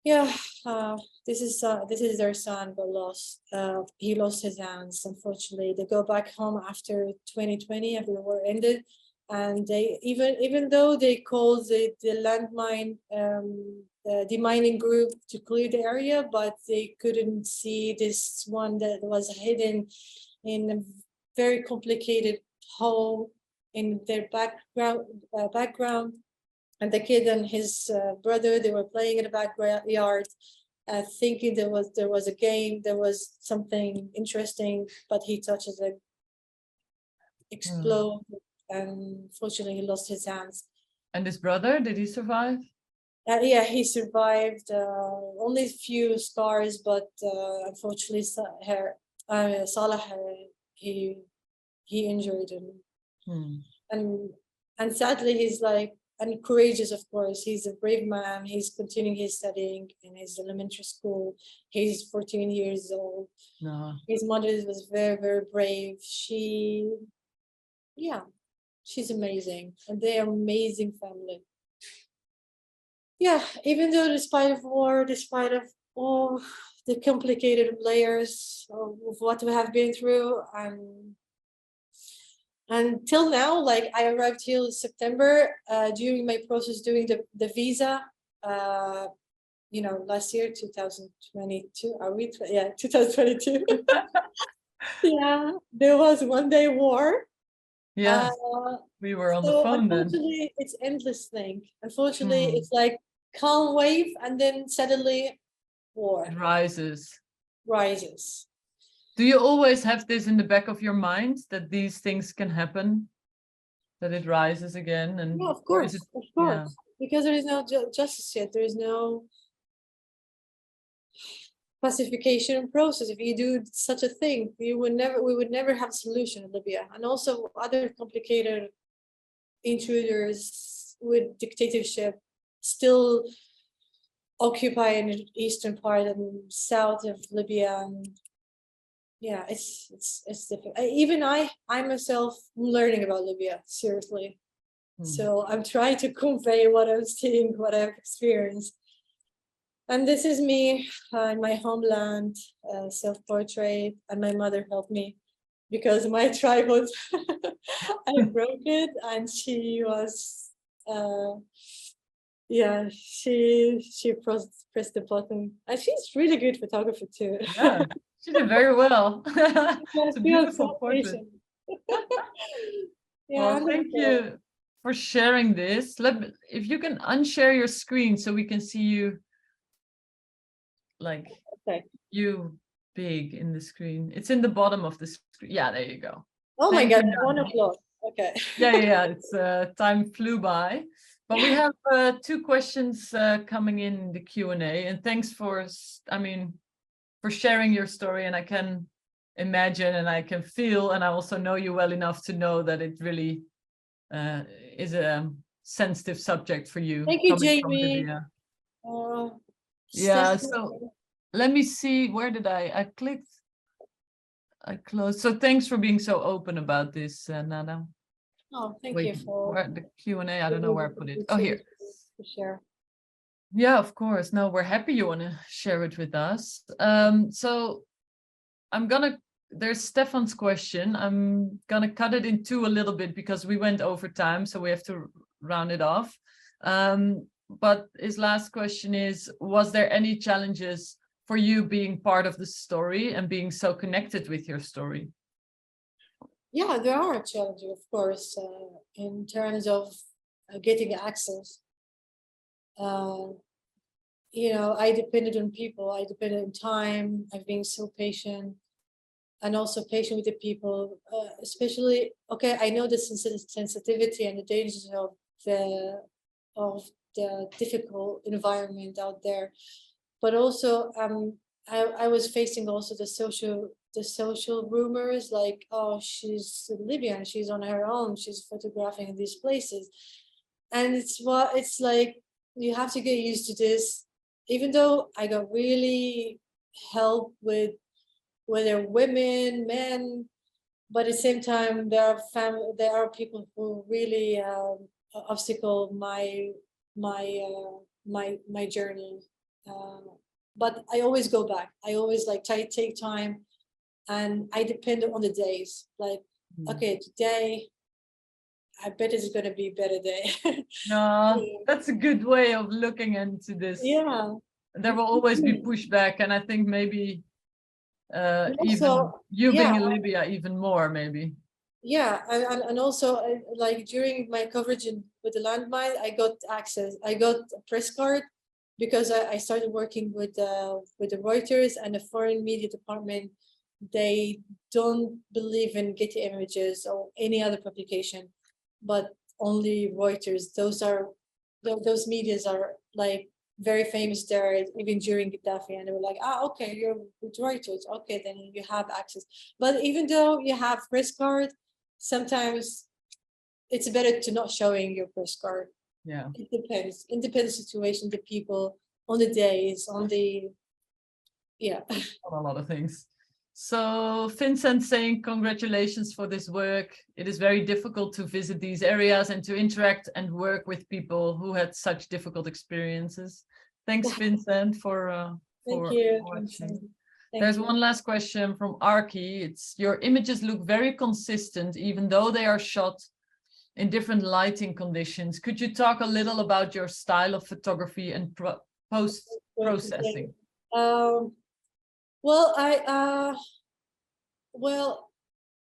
Yeah, this is their son got lost. He lost his hands, unfortunately. They go back home after 2020, after the war ended, and they even though they called the landmine demining group to clear the area, but they couldn't see this one that was hidden in a very complicated hole in their background. And the kid and his brother, they were playing in the backyard, thinking there was a game, there was something interesting, but he touches it, explode, and fortunately he lost his hands. And his brother, did he survive? Yeah, he survived. Only a few scars, but unfortunately, Salah, he injured him. And sadly, he's like, and courageous, of course. He's a brave man. He's continuing his studying in his elementary school. He's 14 years old. No. His mother was very, very brave. She's amazing. And they are an amazing family. Yeah, even though despite of war, despite of all the complicated layers of what we have been through, and until now, like I arrived here in September during my process doing the visa, you know, last year, 2022, 2022. Yeah, there was 1 day war. Yeah, we were on the phone then. Unfortunately, it's endless thing. Unfortunately, it's like calm wave, and then suddenly war. It rises. Do you always have this in the back of your mind, that these things can happen, that it rises again? And yeah, of course, yeah. Because there is no justice yet. There is no pacification process. If you do such a thing, we would never have a solution in Libya. And also other complicated intruders with dictatorship still occupying the eastern part and south of Libya. And yeah, it's difficult. Even I myself am learning about Libya, seriously. So I'm trying to convey what I'm seeing, what I've experienced. And this is me in my homeland, self-portrait, and my mother helped me because my tripod, I broke it, and she was, she pressed the button, and she's really good photographer too. Yeah, she did very well. It's a beautiful portrait. Yeah, well, thank you for sharing this. If you can unshare your screen so we can see you, like you big in the screen. It's in the bottom of the screen. Yeah, there you go. Oh my God, 1 o'clock. Okay. Yeah. It's time flew by, but we have 2 questions coming in the Q&A, and thanks for, for sharing your story. And I can imagine, and I can feel, and I also know you well enough to know that it really is a sensitive subject for you. Thank you, coming from Jamie. Libya. Yeah, so let me see, where did I clicked, I closed. So thanks for being so open about this, Nada. Oh, thank Wait, you for where the Q&A, I don't know where I put it. Oh, here. to share. Yeah, of course. No, we're happy you want to share it with us. So there's Stefan's question. I'm gonna cut it in two a little bit because we went over time, so we have to round it off. But his last question is, was there any challenges for you being part of the story and being so connected with your story? Yeah, there are challenges, of course, in terms of getting access. I depended on people, I depended on time, I've been so patient, and also patient with the people, especially, okay, I know the sensitivity and the dangers of the difficult environment out there, but also I was facing also the social rumors, like, oh, she's Libyan, she's on her own, she's photographing in these places, and it's like you have to get used to this. Even though I got really help with whether women, men, but at the same time there are people who really obstacle my journey. But I always go back. I always take time, and I depend on the days. Like, okay, today I bet it's gonna be a better day. No, that's a good way of looking into this. Yeah. There will always be pushback, and I think maybe even you yeah, being in Libya even more, maybe. Yeah, and also like during my coverage with the landmine, I got access. I got a press card because I started working with the Reuters and the foreign media department. They don't believe in Getty Images or any other publication, but only Reuters. Those medias are like very famous there, even during Gaddafi, and they were like, okay, you're with Reuters, okay, then you have access. But even though you have press card, sometimes it's better to not showing your press card. Yeah, it depends the situation, the people, on the days, on the on a lot of things. So Vincent saying, congratulations for this work. It is very difficult to visit these areas and to interact and work with people who had such difficult experiences. Thanks, Vincent, for Thank you. watching. There's one last question from Arki. It's, your images look very consistent, even though they are shot in different lighting conditions. Could you talk a little about your style of photography and post-processing?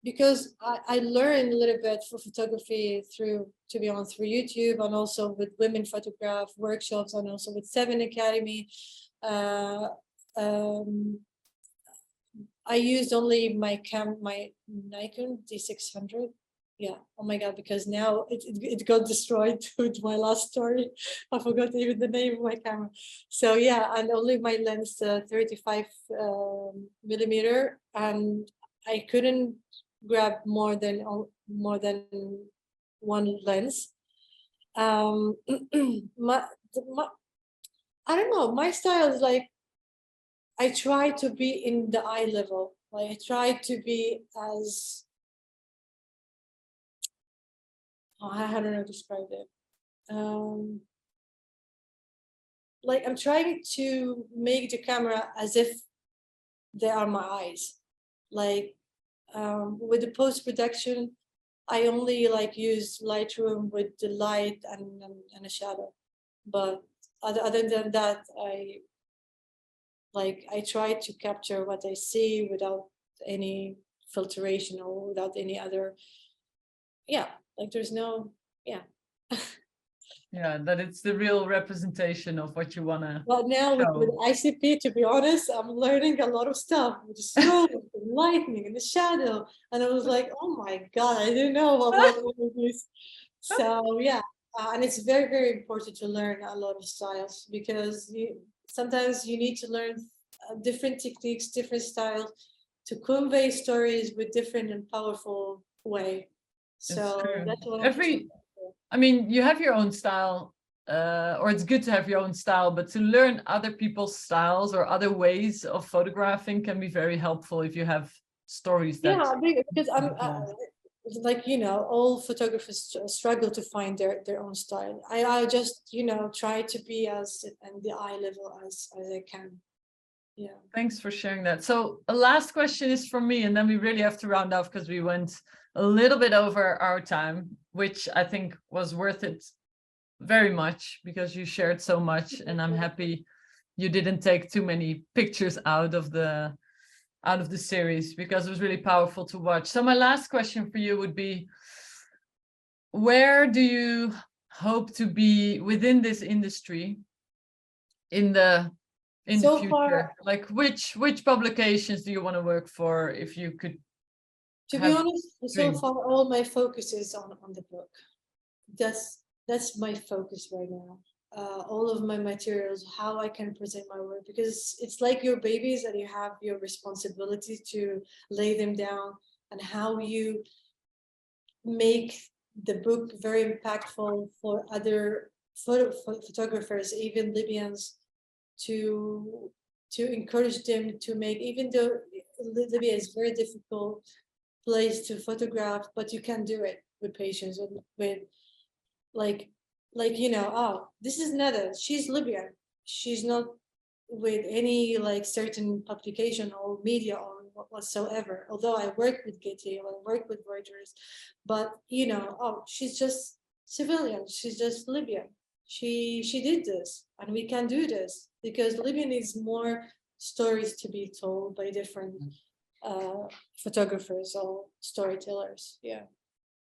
Because I learned a little bit for photography through YouTube, and also with women photograph workshops, and also with VII Academy. I used only my Nikon D600. Yeah, oh my god, because now it got destroyed with my last story. I forgot even the name of my camera. So yeah, and only my lens 35 millimeter, and I couldn't grab more than one lens. I don't know, my style is like, I try to be in the eye level. Like, I try to be as, I don't know how to describe it. Like, I'm trying to make the camera as if they are my eyes. Like, with the post-production, I only like use Lightroom with the light and a shadow. But other than that, I try to capture what I see without any filtration or without any other, like there's no, yeah, that it's the real representation of what you want to But now with ICP, to be honest, I'm learning a lot of stuff. It's so lightning and the shadow. And I was like, oh my God, I didn't know about all of this. So yeah, and it's very, very important to learn a lot of styles, because sometimes you need to learn different techniques, different styles to convey stories with different and powerful way. So that's what I mean, you have your own style, or it's good to have your own style, but to learn other people's styles or other ways of photographing can be very helpful if you have stories that... Yeah, because I'm like, you know, all photographers struggle to find their own style. I just, you know, try to be as at the eye level as I can. Yeah. Thanks for sharing that. So a last question is from me, and then we really have to round off because we went a little bit over our time, which I think was worth it very much because you shared so much, and I'm happy you didn't take too many pictures out of the series because it was really powerful to watch. So my last question for you would be, where do you hope to be within this industry in the future? Far, like which publications do you want to work for, if you could? To be honest, so far all my focus is on the book. That's my focus right now. All of my materials, how I can present my work, because it's like your babies and you have your responsibility to lay them down, and how you make the book very impactful for other photographers, even Libyans, to encourage them to make, even though Libya is a very difficult place to photograph, but you can do it with patience, with like you know, oh, this is Nada, she's Libyan, she's not with any like certain publication or media or whatsoever, although I work with Getty or I work with Reuters, but you know, oh, she's just civilian, she's just Libyan, she did this, and we can do this because Libya needs more stories to be told by different photographers or storytellers. Yeah.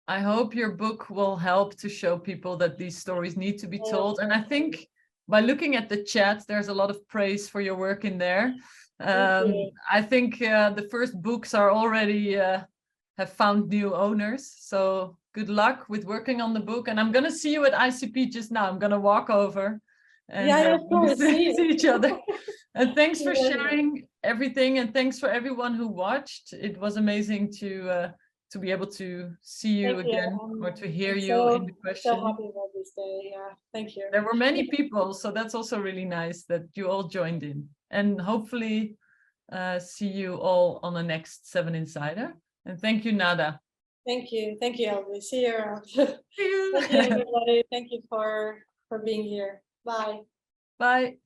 I hope your book will help to show people that these stories need to be told. And I think by looking at the chat, there's a lot of praise for your work in there. I think the first books are already have found new owners. So good luck with working on the book. And I'm going to see you at ICP just now. I'm going to walk over and of course, see each other. And thanks for sharing everything. And thanks for everyone who watched. It was amazing to be able to see you again or to hear you in the question. So happy about this day. Yeah, thank you. There were many people, so that's also really nice that you all joined in. And hopefully see you all on the next 7 Insider. And thank you, Nada. Thank you, Ilvy. See you around. See you. Thank you, everybody. Thank you for being here. Bye. Bye.